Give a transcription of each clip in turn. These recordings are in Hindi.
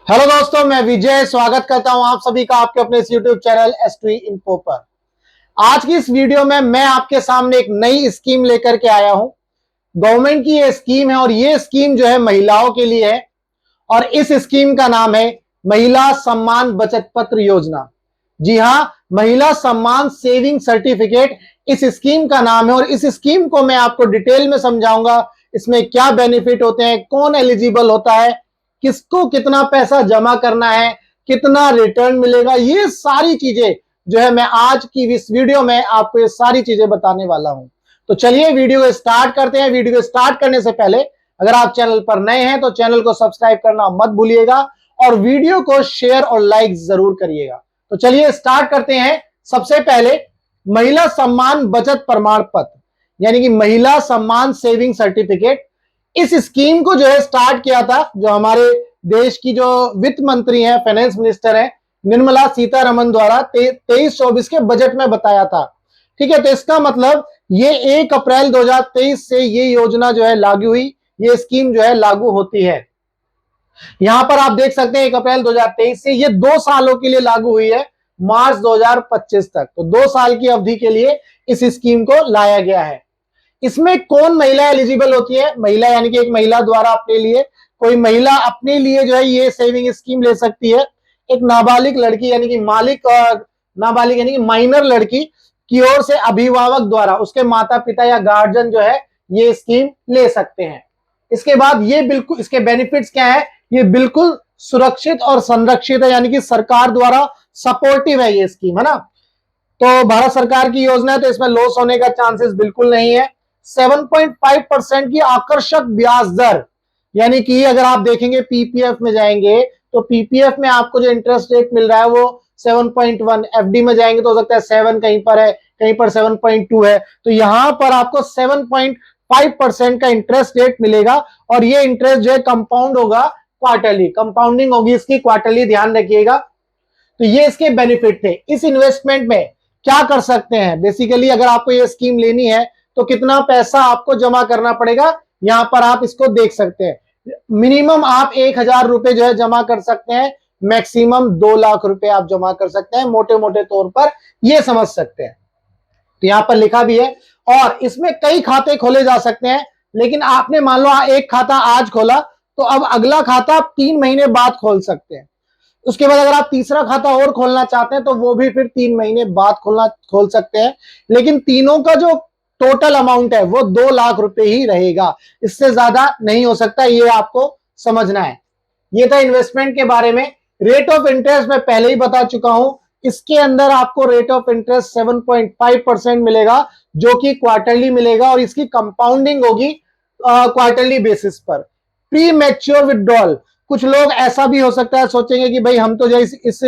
हेलो दोस्तों, मैं विजय स्वागत करता हूं आप सभी का आपके अपने इस यूट्यूब चैनल एस2 इन्फो पर। आज की इस वीडियो में मैं आपके सामने एक नई स्कीम लेकर के आया हूं। गवर्नमेंट की ये स्कीम है और ये स्कीम जो है महिलाओं के लिए है और इस स्कीम का नाम है महिला सम्मान बचत पत्र योजना। जी हां, महिला सम्मान सेविंग सर्टिफिकेट इस स्कीम का नाम है और इस स्कीम को मैं आपको डिटेल में समझाऊंगा। इसमें क्या बेनिफिट होते हैं, कौन एलिजिबल होता है, किसको कितना पैसा जमा करना है, कितना रिटर्न मिलेगा, ये सारी चीजें जो है मैं आज की इस वीडियो में आपको ये सारी चीजें बताने वाला हूं। तो चलिए वीडियो को स्टार्ट करते हैं। वीडियो को स्टार्ट करने से पहले अगर आप चैनल पर नए हैं तो चैनल को सब्सक्राइब करना मत भूलिएगा और वीडियो को शेयर और लाइक जरूर करिएगा। तो चलिए स्टार्ट करते हैं। सबसे पहले महिला सम्मान बचत प्रमाण पत्र यानी कि महिला सम्मान सेविंग सर्टिफिकेट, इस स्कीम को जो है स्टार्ट किया था जो हमारे देश की जो वित्त मंत्री हैं, फाइनेंस मिनिस्टर हैं, निर्मला सीतारमन द्वारा 23-24 के बजट में बताया था। ठीक है, तो इसका मतलब ये 1 अप्रैल 2023 से ये योजना जो है लागू हुई, ये स्कीम जो है लागू होती है। यहां पर आप देख सकते हैं 1 अप्रैल 2023 से ये 2 सालों के लिए लागू हुई है, मार्च 2025 तक। तो 2 साल की अवधि के लिए इस स्कीम को लाया गया है। इसमें कौन महिला एलिजिबल होती है? महिला यानी कि एक महिला द्वारा अपने लिए, कोई महिला अपने लिए जो है ये सेविंग स्कीम ले सकती है। एक नाबालिग लड़की यानी कि मालिक और नाबालिग यानी कि माइनर लड़की की ओर से अभिभावक द्वारा उसके माता पिता या गार्जियन जो है ये स्कीम ले सकते हैं। इसके बाद ये बिल्कुल, इसके बेनिफिट्स क्या है, ये बिल्कुल सुरक्षित और संरक्षित है, यानी कि सरकार द्वारा सपोर्टिव है ये स्कीम, है ना। तो भारत सरकार की योजना है तो इसमें लॉस होने का चांसेस बिल्कुल नहीं है। 7.5% की आकर्षक ब्याज दर, यानी कि अगर आप देखेंगे पीपीएफ में जाएंगे तो पीपीएफ में आपको जो इंटरेस्ट रेट मिल रहा है वो 7.1, एफडी में जाएंगे तो हो सकता है 7 कहीं पर है, कहीं पर 7.2 है। तो यहां पर आपको 7.5% का इंटरेस्ट रेट मिलेगा और ये इंटरेस्ट जो है कंपाउंड होगा, क्वार्टरली कंपाउंडिंग होगी इसकी, क्वार्टरली, ध्यान रखिएगा। तो ये इसके बेनिफिट थे। इस इन्वेस्टमेंट में क्या कर सकते हैं, बेसिकली अगर आपको ये स्कीम लेनी है तो कितना पैसा आपको जमा करना पड़ेगा, यहां पर आप इसको देख सकते हैं। मिनिमम आप 1,000 रुपए जो है जमा कर सकते हैं, मैक्सिमम 2 लाख रुपए आप जमा कर सकते हैं, मोटे मोटे तौर पर ये समझ सकते हैं। तो यहां पर लिखा भी है और इसमें कई खाते खोले जा सकते हैं, लेकिन आपने मान लो एक खाता आज खोला तो अब अगला खाता आप 3 महीने बाद खोल सकते हैं। उसके बाद अगर आप तीसरा खाता और खोलना चाहते हैं तो वो भी फिर 3 महीने बाद खोल सकते हैं, लेकिन तीनों का जो टोटल अमाउंट है वो 2 लाख रुपए ही रहेगा, इससे ज्यादा नहीं हो सकता, ये आपको समझना है। ये था इन्वेस्टमेंट के बारे में। रेट ऑफ इंटरेस्ट मैं पहले ही बता चुका हूं, इसके अंदर आपको रेट ऑफ इंटरेस्ट 7.5% मिलेगा जो कि क्वार्टरली मिलेगा और इसकी कंपाउंडिंग होगी क्वार्टरली बेसिस पर। प्री मैच्योर विड्रॉल, कुछ लोग ऐसा भी हो सकता है सोचेंगे कि भाई हम तो जो इस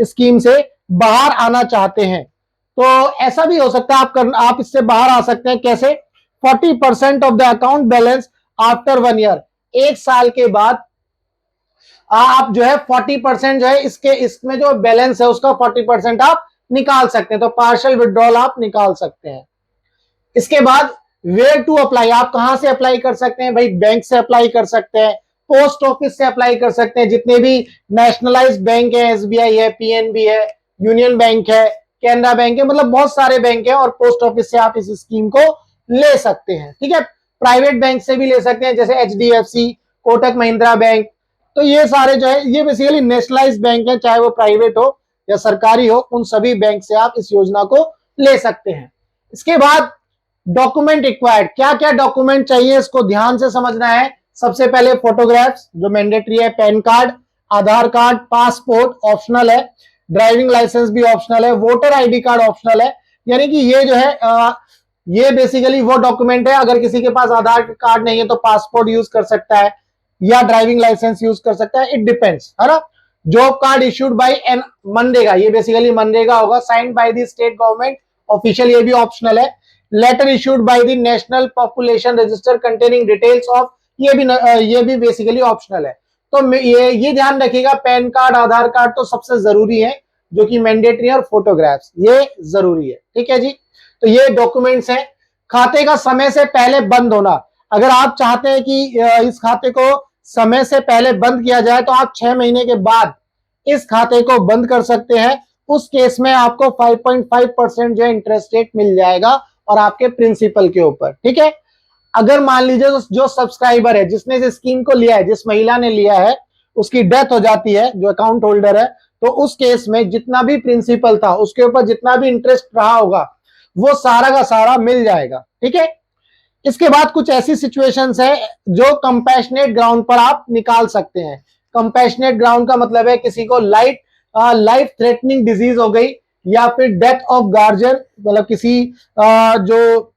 स्कीम से बाहर आना चाहते हैं, तो ऐसा भी हो सकता है आप इससे बाहर आ सकते हैं। कैसे? 40% of the account balance after 1 year, 1 साल के बाद आप जो है 40% जो है इसमें जो बैलेंस है उसका 40% आप निकाल सकते हैं, तो पार्शियल विड्रॉल आप निकाल सकते हैं। इसके बाद वेयर टू अप्लाई, आप कहां से अप्लाई कर सकते हैं? भाई बैंक से अप्लाई कर सकते हैं, पोस्ट ऑफिस से अप्लाई कर सकते हैं, जितने भी नेशनलाइज्ड बैंक है, एसबीआई है, पीएनबी है, यूनियन बैंक है, कैनरा बैंक है, मतलब बहुत सारे बैंक है और पोस्ट ऑफिस से आप इस स्कीम को ले सकते हैं। ठीक है, प्राइवेट बैंक से भी ले सकते हैं जैसे एचडीएफसी, कोटक महिंद्रा बैंक। तो ये सारे जो है ये बेसिकली नेशनलाइज्ड बैंक है, चाहे वो प्राइवेट हो या सरकारी हो, उन सभी बैंक से आप इस योजना को ले सकते हैं। इसके बाद डॉक्यूमेंट रिक्वायर्ड, क्या क्या डॉक्यूमेंट चाहिए इसको ध्यान से समझना है। सबसे पहले फोटोग्राफ्स जो मैंडेटरी है, पैन कार्ड, आधार कार्ड, पासपोर्ट ऑप्शनल है, ड्राइविंग लाइसेंस भी ऑप्शनल है, वोटर आईडी कार्ड ऑप्शनल है। यानी कि ये जो है ये बेसिकली वो डॉक्यूमेंट है, अगर किसी के पास आधार कार्ड नहीं है तो पासपोर्ट यूज कर सकता है या ड्राइविंग लाइसेंस यूज कर सकता है, इट डिपेंड्स, है ना। Job card issued by an MNREGA, ये बेसिकली मनरेगा होगा, signed by the state government official, ये भी ऑप्शनल है। Letter issued by the national population register containing details of, ये भी बेसिकली ऑप्शनल है। तो ये ध्यान रखिएगा, पैन कार्ड, आधार कार्ड तो सबसे जरूरी है, जो कि मैंडेटरी, और फोटोग्राफ्स ये जरूरी है। ठीक है जी, तो ये डॉक्यूमेंट्स हैं। खाते का समय से पहले बंद होना, अगर आप चाहते हैं कि इस खाते को समय से पहले बंद किया जाए तो आप 6 महीने के बाद इस खाते को बंद कर सकते हैं। उस केस में आपको 5.5% जो इंटरेस्ट रेट मिल जाएगा और आपके प्रिंसिपल के ऊपर। ठीक है, अगर मान लीजिए जो सब्सक्राइबर है जिसने इस स्कीम को लिया है, जिस महिला ने लिया है, उसकी डेथ हो जाती है, जो अकाउंट होल्डर है, तो उस केस में जितना भी प्रिंसिपल था उसके ऊपर जितना भी इंटरेस्ट रहा होगा वो सारा का सारा मिल जाएगा। ठीक है, इसके बाद कुछ ऐसी सिचुएशंस है जो कंपैशनेट ग्राउंड पर आप निकाल सकते हैं। कंपैशनेट ग्राउंड का मतलब है किसी को लाइफ थ्रेटनिंग डिजीज हो गई या फिर डेथ ऑफ गार्जियन, मतलब किसी जो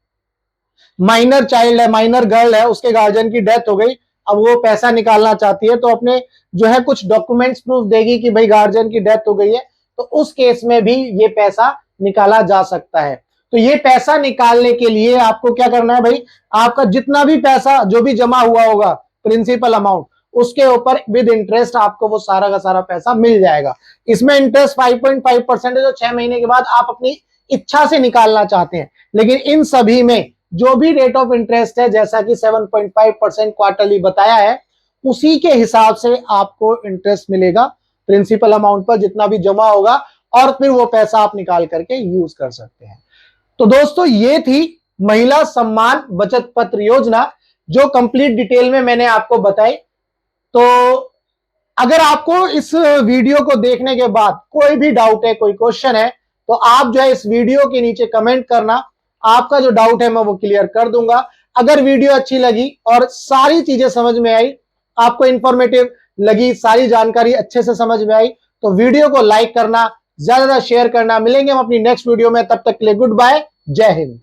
माइनर चाइल्ड है, माइनर गर्ल है, उसके गार्जियन की डेथ हो गई, अब वो पैसा निकालना चाहती है तो अपने जो है कुछ डॉक्यूमेंट्स प्रूफ देगी कि भाई गार्जियन की डेथ हो गई है, तो उस केस में भी ये पैसा निकाला जा सकता है। तो ये पैसा निकालने के लिए आपको क्या करना है भाई, आपका जितना भी पैसा जो भी जमा हुआ होगा प्रिंसिपल अमाउंट, उसके ऊपर विद इंटरेस्ट आपको वो सारा का सारा पैसा मिल जाएगा। इसमें इंटरेस्ट 5.5% है जो 6 महीने के बाद आप अपनी इच्छा से निकालना चाहते हैं। लेकिन इन सभी में जो भी रेट ऑफ इंटरेस्ट है, जैसा कि 7.5% क्वार्टरली बताया है, उसी के हिसाब से आपको इंटरेस्ट मिलेगा प्रिंसिपल अमाउंट पर जितना भी जमा होगा, और फिर वो पैसा आप निकाल करके यूज कर सकते हैं। तो दोस्तों ये थी महिला सम्मान बचत पत्र योजना, जो कंप्लीट डिटेल में मैंने आपको बताई। तो अगर आपको इस वीडियो को देखने के बाद कोई भी डाउट है, कोई क्वेश्चन है, तो आप जो है इस वीडियो के नीचे कमेंट करना, आपका जो डाउट है मैं वो क्लियर कर दूंगा। अगर वीडियो अच्छी लगी और सारी चीजें समझ में आई, आपको इंफॉर्मेटिव लगी, सारी जानकारी अच्छे से समझ में आई, तो वीडियो को लाइक करना, ज्यादा शेयर करना। मिलेंगे हम अपनी नेक्स्ट वीडियो में, तब तक के लिए गुड बाय, जय हिंद।